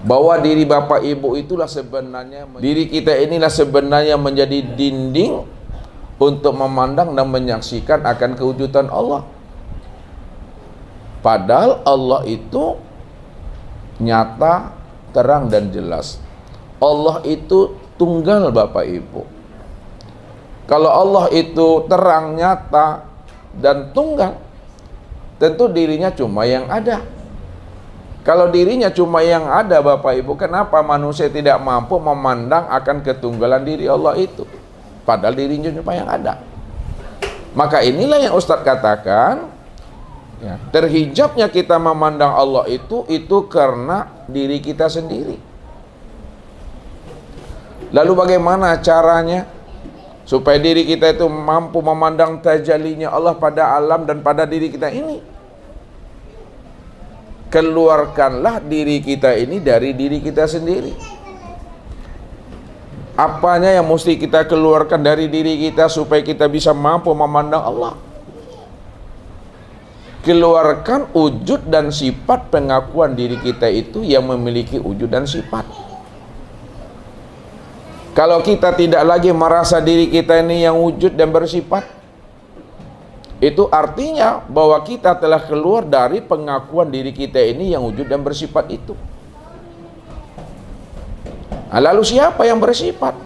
bahwa diri bapak ibu itulah sebenarnya, diri kita inilah sebenarnya menjadi dinding untuk memandang dan menyaksikan akan kewujudan Allah. Padahal Allah itu nyata, terang dan jelas. Allah itu tunggal bapak ibu. Kalau Allah itu terang, nyata dan tunggal, tentu dirinya cuma yang ada. Kalau dirinya cuma yang ada bapak ibu, kenapa manusia tidak mampu memandang akan ketunggalan diri Allah itu? Padahal dirinya cuma yang ada. Maka inilah yang Ustadz katakan, ya, terhijabnya kita memandang Allah itu karena diri kita sendiri. Lalu bagaimana caranya supaya diri kita itu mampu memandang tajallinya Allah pada alam dan pada diri kita ini? Keluarkanlah diri kita ini dari diri kita sendiri. Apanya yang mesti kita keluarkan dari diri kita supaya kita bisa mampu memandang Allah? Keluarkan wujud dan sifat pengakuan diri kita itu yang memiliki wujud dan sifat. Kalau kita tidak lagi merasa diri kita ini yang wujud dan bersifat, itu artinya bahwa kita telah keluar dari pengakuan diri kita ini yang wujud dan bersifat itu. Nah, lalu siapa yang bersifat?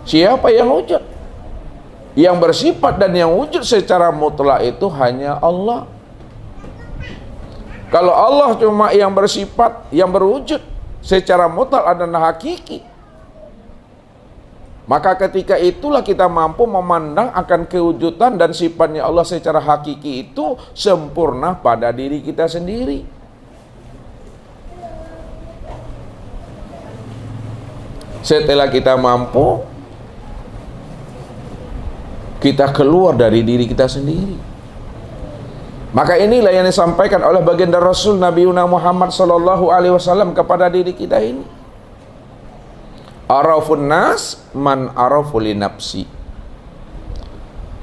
Siapa yang wujud? Yang bersifat dan yang wujud secara mutlak itu hanya Allah. Kalau Allah cuma yang bersifat, yang berwujud secara mutlak adalah hakiki, maka ketika itulah kita mampu memandang akan kewujudan dan sifatnya Allah secara hakiki itu sempurna pada diri kita sendiri. Setelah kita mampu, kita keluar dari diri kita sendiri. Maka inilah yang disampaikan oleh baginda Rasul Nabi Muhammad SAW kepada diri kita ini. Arafun nas man arafu li nafsi.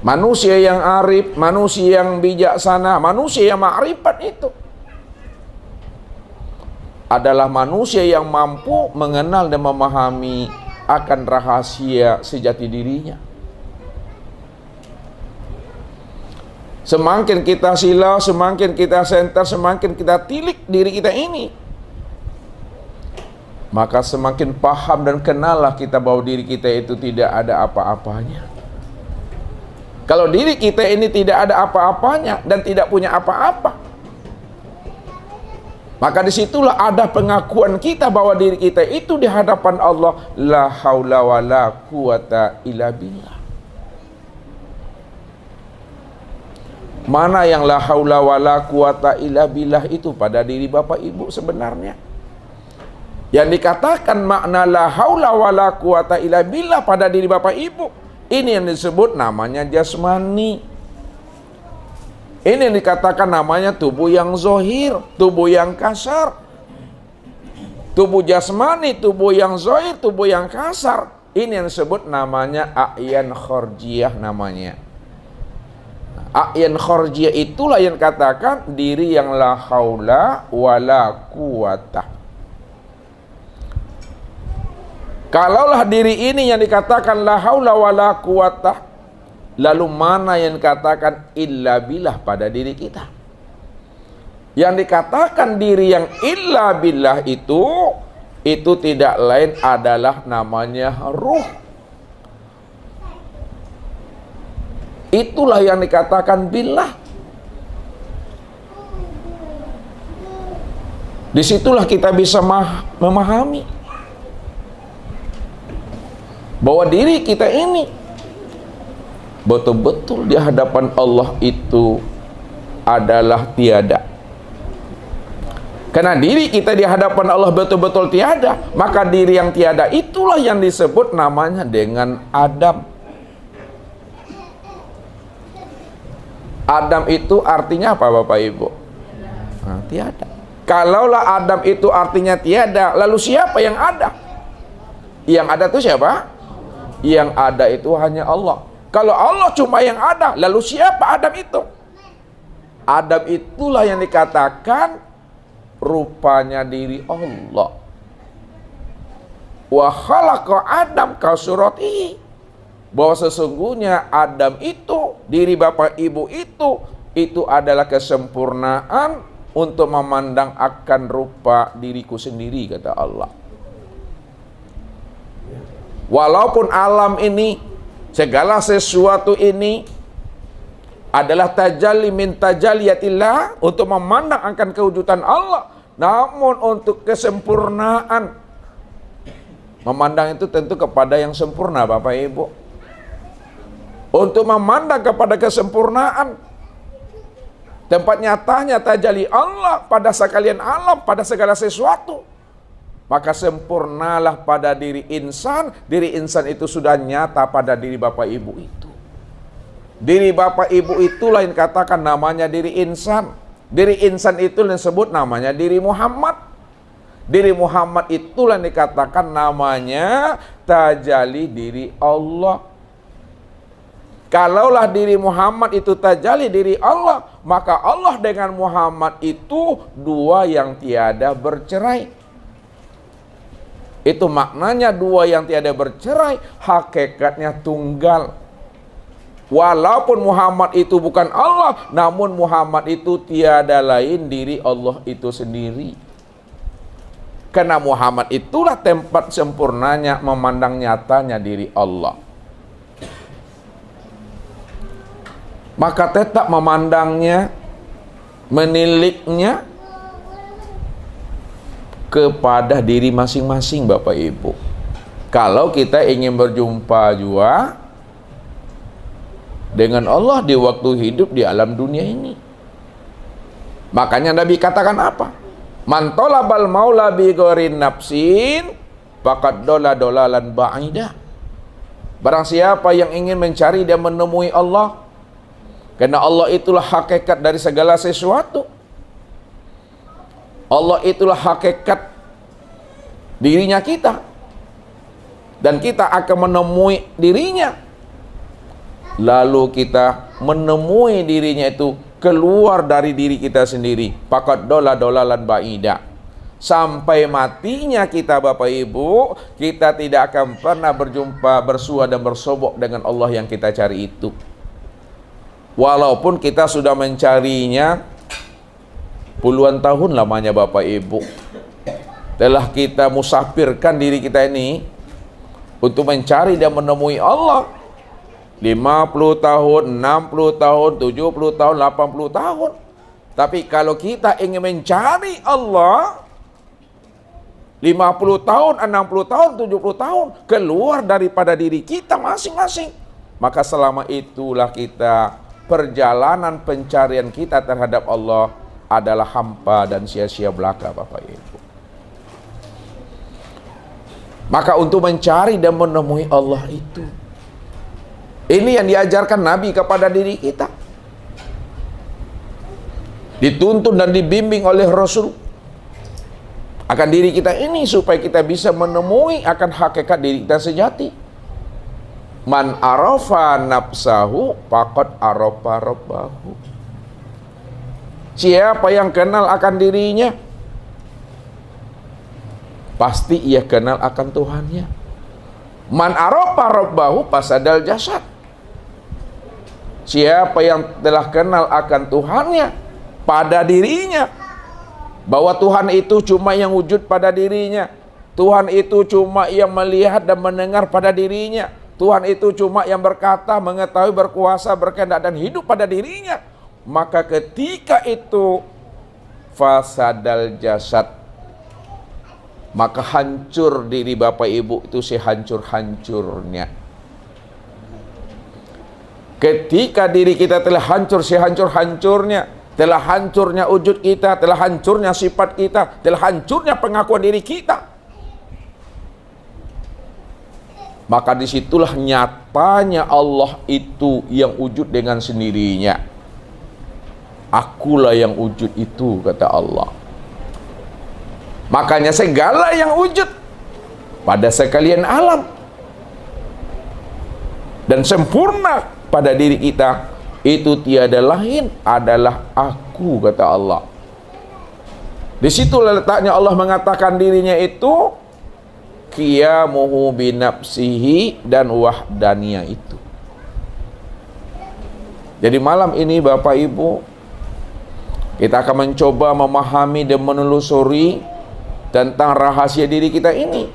Manusia yang arif, manusia yang bijaksana, manusia yang ma'rifat itu adalah manusia yang mampu mengenal dan memahami akan rahasia sejati dirinya. Semakin kita silau, semakin kita senter, semakin kita tilik diri kita ini, maka semakin paham dan kenallah kita bahwa diri kita itu tidak ada apa-apanya. Kalau diri kita ini tidak ada apa-apanya dan tidak punya apa-apa, maka disitulah ada pengakuan kita bahwa diri kita itu di hadapan Allah la haula wa la quwata illa billah. Mana yang la haula wa la quwata illa billah itu pada diri Bapak Ibu sebenarnya? Yang dikatakan makna la haula wa la quwata illa billah pada diri Bapak Ibu, ini yang disebut namanya jasmani. Ini yang dikatakan namanya tubuh yang zohir, tubuh yang kasar. Tubuh jasmani, tubuh yang zohir, tubuh yang kasar. Ini yang disebut namanya a'yan khorjiyah namanya. A'yan khorjiyah itulah yang katakan diri yang la haula wa la quwata. Kalaulah diri ini yang dikatakan la haula wa la quwata, lalu mana yang dikatakan illa billah pada diri kita? Yang dikatakan diri yang illa billah itu tidak lain adalah namanya ruh. Itulah yang dikatakan billah. Disitulah kita bisa memahami bahwa diri kita ini betul-betul di hadapan Allah itu adalah tiada. Karena diri kita di hadapan Allah betul-betul tiada, maka diri yang tiada itulah yang disebut namanya dengan Adam. Adam itu artinya apa Bapak Ibu? Nah, tiada. Kalaulah Adam itu artinya tiada, lalu siapa yang ada? Yang ada itu siapa? Yang ada itu hanya Allah. Kalau Allah cuma yang ada, lalu siapa Adam itu? Adam itulah yang dikatakan rupanya diri Allah. wa khalaqa Adam ka suratihi, bahwa sesungguhnya Adam itu, diri bapak ibu itu adalah kesempurnaan untuk memandang akan rupa diriku sendiri, kata Allah. Walaupun alam ini, segala sesuatu ini adalah tajalli min tajalliyatillah, untuk memandang akan kewujudan Allah, namun untuk kesempurnaan memandang itu tentu kepada yang sempurna, Bapak Ibu. Untuk memandang kepada kesempurnaan, tempat nyatanya tajalli Allah pada sekalian alam, pada segala sesuatu, maka sempurnalah pada diri insan. Diri insan itu sudah nyata pada diri bapak ibu itu. Diri bapak ibu itulah yang katakan namanya diri insan. Diri insan itu yang disebut namanya diri Muhammad. Diri Muhammad itulah yang dikatakan namanya tajalli diri Allah. Kalaulah diri Muhammad itu tajalli diri Allah, maka Allah dengan Muhammad itu dua yang tiada bercerai. Itu maknanya dua yang tiada bercerai, hakikatnya tunggal. Walaupun Muhammad itu bukan Allah, namun Muhammad itu tiada lain diri Allah itu sendiri. Karena Muhammad itulah tempat sempurnanya memandang nyatanya diri Allah. Maka tetap memandangnya, meniliknya kepada diri masing-masing, Bapak Ibu. Kalau kita ingin berjumpa juga dengan Allah di waktu hidup di alam dunia ini, makanya Nabi katakan apa? Man talabal maula bi ghairi nafsin faqad dolalan ba'ida. Barang siapa yang ingin mencari dan menemui Allah, karena Allah itulah hakikat dari segala sesuatu. Allah itulah hakikat dirinya kita, dan kita akan menemui dirinya. Lalu kita menemui dirinya itu keluar dari diri kita sendiri. Faqad dolalan ba'ida. Sampai matinya kita, Bapak Ibu, kita tidak akan pernah berjumpa, bersua dan bersobok dengan Allah yang kita cari itu. Walaupun kita sudah mencarinya puluhan tahun lamanya, Bapak Ibu. Telah kita musafirkan diri kita ini untuk mencari dan menemui Allah 50 tahun, 60 tahun, 70 tahun, 80 tahun. Tapi kalau kita ingin mencari Allah 50 tahun, 60 tahun, 70 tahun, keluar daripada diri kita masing-masing, maka selama itulah kita, perjalanan pencarian kita terhadap Allah adalah hampa dan sia-sia belaka, Bapak Ibu. Maka untuk mencari dan menemui Allah itu, ini yang diajarkan Nabi kepada diri kita, dituntun dan dibimbing oleh Rasul akan diri kita ini, supaya kita bisa menemui akan hakikat diri kita sejati. Man arafa nafsahu faqad arafa rabbahu. Siapa yang kenal akan dirinya, pasti ia kenal akan Tuhannya. Man arafa rabbahu fasadal jasad. Siapa yang telah kenal akan Tuhannya pada dirinya, bahwa Tuhan itu cuma yang wujud pada dirinya, Tuhan itu cuma yang melihat dan mendengar pada dirinya, Tuhan itu cuma yang berkata, mengetahui, berkuasa, berkehendak dan hidup pada dirinya, maka ketika itu fasadal jasad, maka hancur diri Bapak Ibu itu sehancur-hancurnya. Ketika diri kita telah hancur sehancur-hancurnya, telah hancurnya wujud kita, telah hancurnya sifat kita, telah hancurnya pengakuan diri kita, maka disitulah nyatanya Allah itu yang wujud dengan sendirinya. Akulah yang wujud itu, kata Allah. Makanya segala yang wujud pada sekalian alam dan sempurna pada diri kita itu tiada lain adalah aku, kata Allah. Di situ letaknya Allah mengatakan dirinya itu qiyamuhu binafsihi dan wahdaniyah itu. Jadi malam ini Bapak Ibu, kita akan mencoba memahami dan menelusuri tentang rahasia diri kita ini,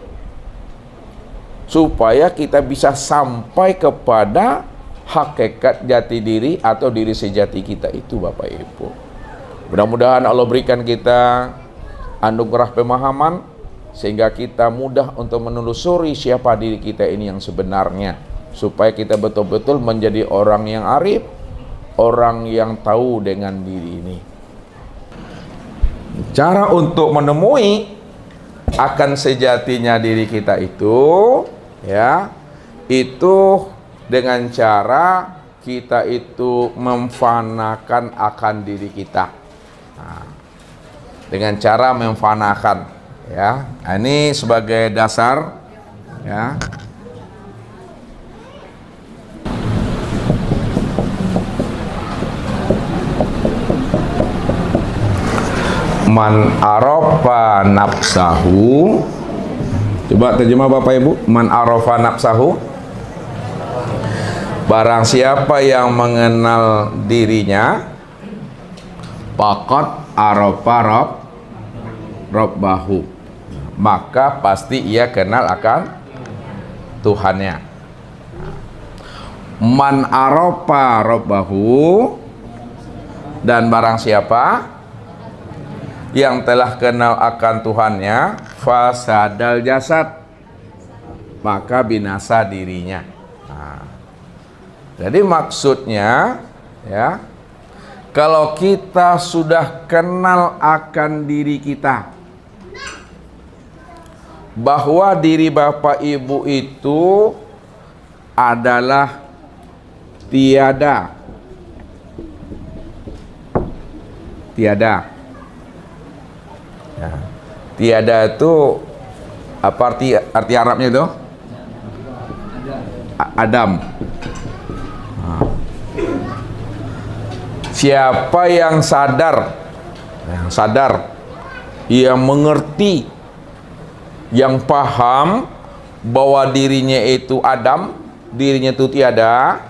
supaya kita bisa sampai kepada hakikat jati diri atau diri sejati kita itu, Bapak Ibu. Mudah-mudahan Allah berikan kita anugerah pemahaman sehingga kita mudah untuk menelusuri siapa diri kita ini yang sebenarnya, supaya kita betul-betul menjadi orang yang arif, orang yang tahu dengan diri ini. Cara untuk menemui akan sejatinya diri kita itu, ya, itu dengan cara kita itu memfanakan akan diri kita. Nah, dengan cara memfanakan, ya. Nah, ini sebagai dasar, ya. Man arafa nafsahu. Coba terjemah Bapak Ibu. Man arafa nafsahu. Barang siapa yang mengenal dirinya, faqad arafa rabbahu, maka pasti ia kenal akan Tuhannya. Man arafa rabbahu, dan barang siapa yang telah kenal akan Tuhannya, fasadal jasad, maka binasa dirinya. Nah, jadi maksudnya, ya, kalau kita sudah kenal akan diri kita, bahwa diri Bapak Ibu itu adalah tiada. Ya. Tiada itu apa arti Arabnya itu? Adam. Nah. Siapa yang sadar, yang mengerti, yang paham bahwa dirinya itu Adam, dirinya itu tiada.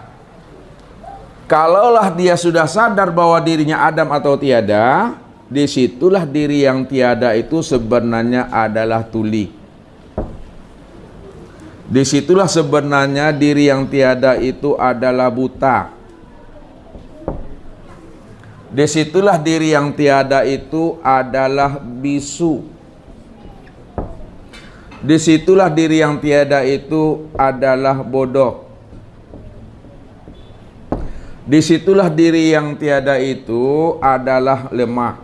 Kalaulah dia sudah sadar bahwa dirinya Adam atau tiada, disitulah diri yang tiada itu sebenarnya adalah tuli. Disitulah sebenarnya diri yang tiada itu adalah buta. Disitulah diri yang tiada itu adalah bisu. Disitulah diri yang tiada itu adalah bodoh. Disitulah diri yang tiada itu adalah lemah.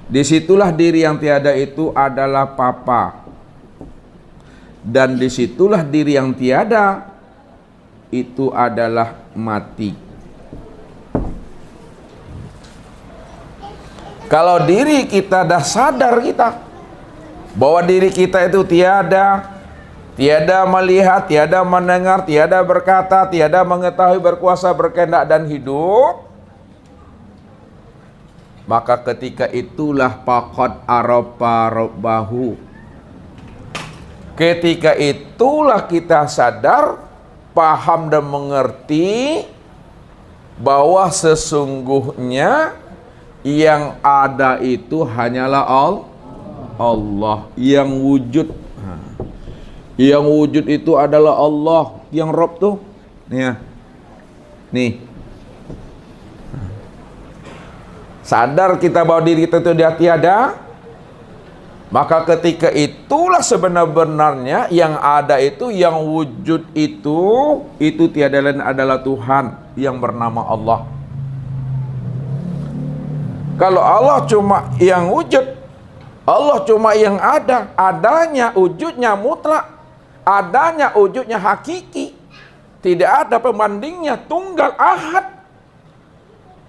Disitulah diri yang tiada itu adalah papa. Dan disitulah diri yang tiada itu adalah mati. Kalau diri kita dah sadar kita bahwa diri kita itu tiada, tiada melihat, tiada mendengar, tiada berkata, tiada mengetahui, berkuasa, berkehendak dan hidup, maka ketika itulah faqad arafa rabbahu. Ketika itulah kita sadar, paham dan mengerti bahwa sesungguhnya yang ada itu hanyalah Allah yang wujud. Yang wujud itu adalah Allah, yang Rob tuh. Nih. Sadar kita bahwa diri kita itu dia tiada, maka ketika itulah sebenar-benarnya yang ada itu, yang wujud itu tiada lain adalah Tuhan yang bernama Allah. Kalau Allah cuma yang wujud, Allah cuma yang ada, adanya wujudnya mutlak, adanya wujudnya hakiki, tidak ada pembandingnya, tunggal ahad.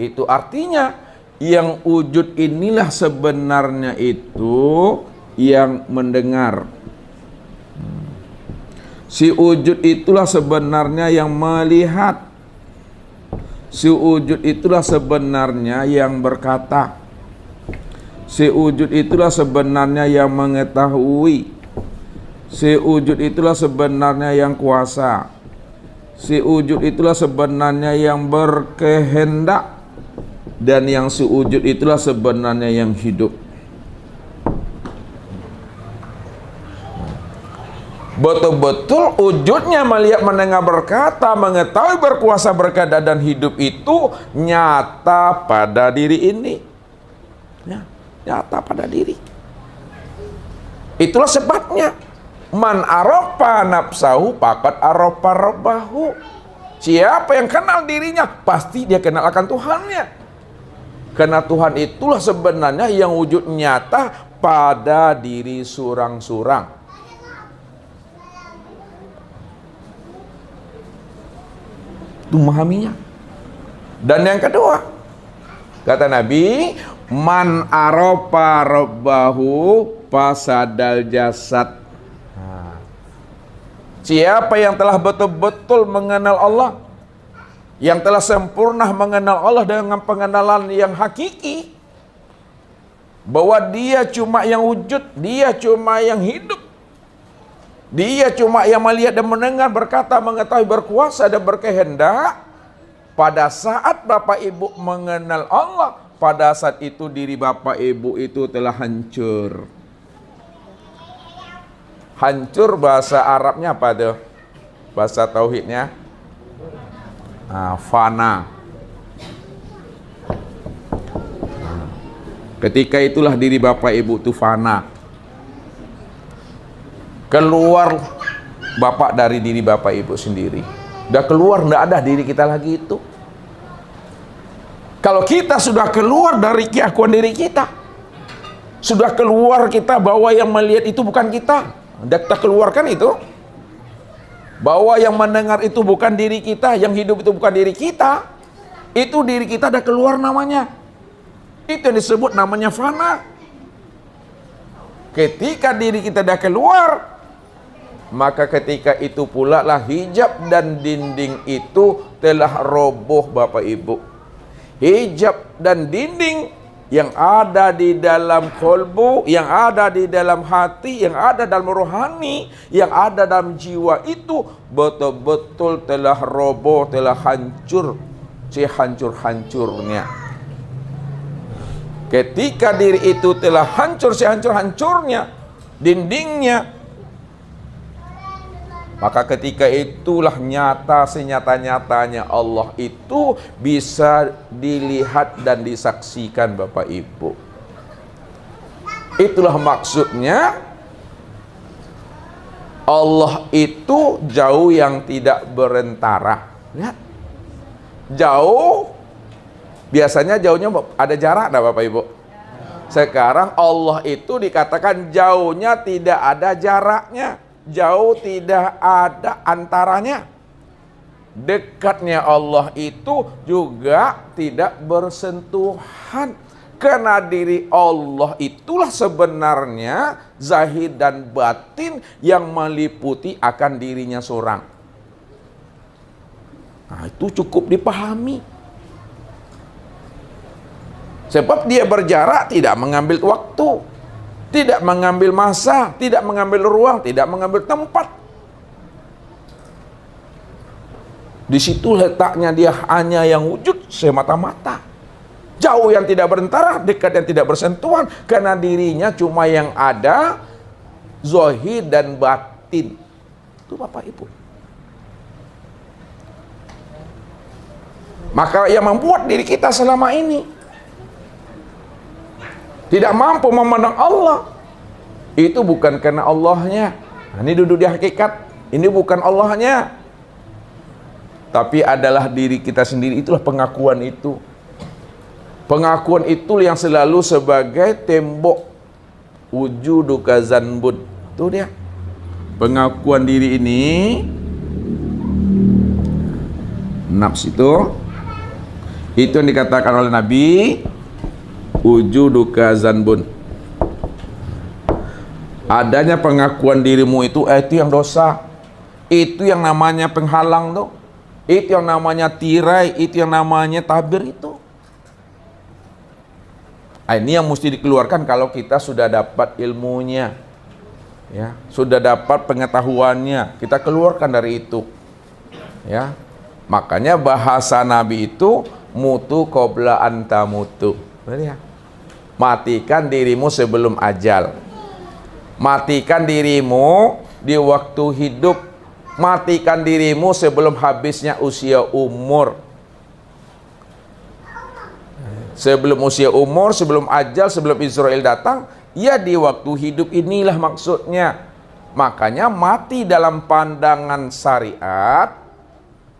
Itu artinya yang wujud inilah sebenarnya itu yang mendengar. Si wujud itulah sebenarnya yang melihat. Si wujud itulah sebenarnya yang berkata. Si wujud itulah sebenarnya yang mengetahui. Si wujud itulah sebenarnya yang kuasa. Si wujud itulah sebenarnya yang berkehendak. Dan yang si wujud itulah sebenarnya yang hidup. Betul-betul wujudnya melihat, mendengar, berkata, mengetahui, berkuasa, berkehendak dan hidup itu nyata pada diri ini. Ya, nyata pada diri. Itulah sebabnya man arofa nafsahu faqad arofa rabbahu. Siapa yang kenal dirinya, pasti dia kenal akan Tuhannya. Karena Tuhan itulah sebenarnya yang wujud nyata pada diri surang-surang. Itu memahaminya. Dan yang kedua, kata Nabi, man arofa rabbahu fasadal jasad. Siapa yang telah betul-betul mengenal Allah, yang telah sempurna mengenal Allah dengan pengenalan yang hakiki, bahwa dia cuma yang wujud, dia cuma yang hidup, dia cuma yang melihat dan mendengar, berkata, mengetahui, berkuasa dan berkehendak. Pada saat Bapak Ibu mengenal Allah, pada saat itu diri Bapak Ibu itu telah hancur. Hancur bahasa Arabnya apa tuh? Bahasa tauhidnya? Fana. Ketika itulah diri Bapak Ibu itu fana. Keluar Bapak dari diri Bapak Ibu sendiri. Udah keluar, tidak ada diri kita lagi itu. Kalau kita sudah keluar dari keakuan diri kita, sudah keluar kita bahwa yang melihat itu bukan kita, udah kita keluarkan itu, bahwa yang mendengar itu bukan diri kita, yang hidup itu bukan diri kita, itu diri kita udah keluar namanya. Itu yang disebut namanya fana. Ketika diri kita udah keluar, maka ketika itu pula lah hijab dan dinding itu telah roboh Bapak Ibu. Hijab dan dinding yang ada di dalam kolbu, yang ada di dalam hati, yang ada dalam rohani, yang ada dalam jiwa itu betul-betul telah roboh, telah hancur, sehancur-hancurnya. Ketika diri itu telah hancur, sehancur-hancurnya, dindingnya, maka ketika itulah nyata senyata-nyatanya Allah itu bisa dilihat dan disaksikan Bapak Ibu. Itulah maksudnya Allah itu jauh yang tidak berentara. Lihat, jauh, biasanya jauhnya ada jarak dah Bapak Ibu. Sekarang Allah itu dikatakan jauhnya tidak ada jaraknya. Jauh tidak ada antaranya. Dekatnya Allah itu juga tidak bersentuhan. Karena diri Allah itulah sebenarnya zahir dan batin yang meliputi akan dirinya seorang. Nah, itu cukup dipahami. Sebab dia berjarak tidak mengambil waktu, tidak mengambil masa, tidak mengambil ruang, tidak mengambil tempat. Di situ letaknya dia hanya yang wujud semata-mata. Jauh yang tidak berentara, dekat yang tidak bersentuhan. Karena dirinya cuma yang ada zahir dan batin. Itu Bapak Ibu. Maka yang membuat diri kita selama ini tidak mampu memandang Allah, itu bukan karena Allahnya. Nah, ini duduk di hakikat, ini bukan Allahnya, tapi adalah diri kita sendiri. Itulah pengakuan itu. Pengakuan itu yang selalu sebagai tembok wujuduka zanbud. Itu dia. Pengakuan diri ini, nafs itu yang dikatakan oleh Nabi, wujuduka zanbun. Adanya pengakuan dirimu itu yang dosa. Itu yang namanya penghalang tuh. Itu yang namanya tirai, itu yang namanya tabir itu. Ini yang mesti dikeluarkan kalau kita sudah dapat ilmunya. Ya, sudah dapat pengetahuannya, kita keluarkan dari itu. Ya. Makanya bahasa Nabi itu mutu qabla anta mutu. Ya. Matikan dirimu sebelum ajal. Matikan dirimu di waktu hidup. Matikan dirimu sebelum habisnya usia umur. Sebelum usia umur, sebelum ajal, sebelum Israel datang, ya di waktu hidup inilah maksudnya. Makanya mati dalam pandangan syariat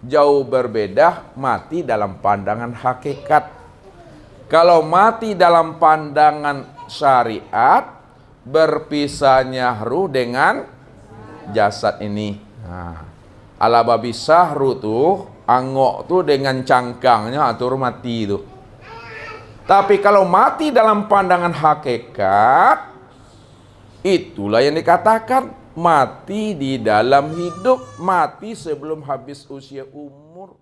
jauh berbeda mati dalam pandangan hakikat. Kalau mati dalam pandangan syariat, berpisahnya ruh dengan jasad ini. Nah, ala babi sahru tuh, angok tuh dengan cangkangnya atur mati tuh. Tapi kalau mati dalam pandangan hakikat, itulah yang dikatakan mati di dalam hidup, mati sebelum habis usia umur.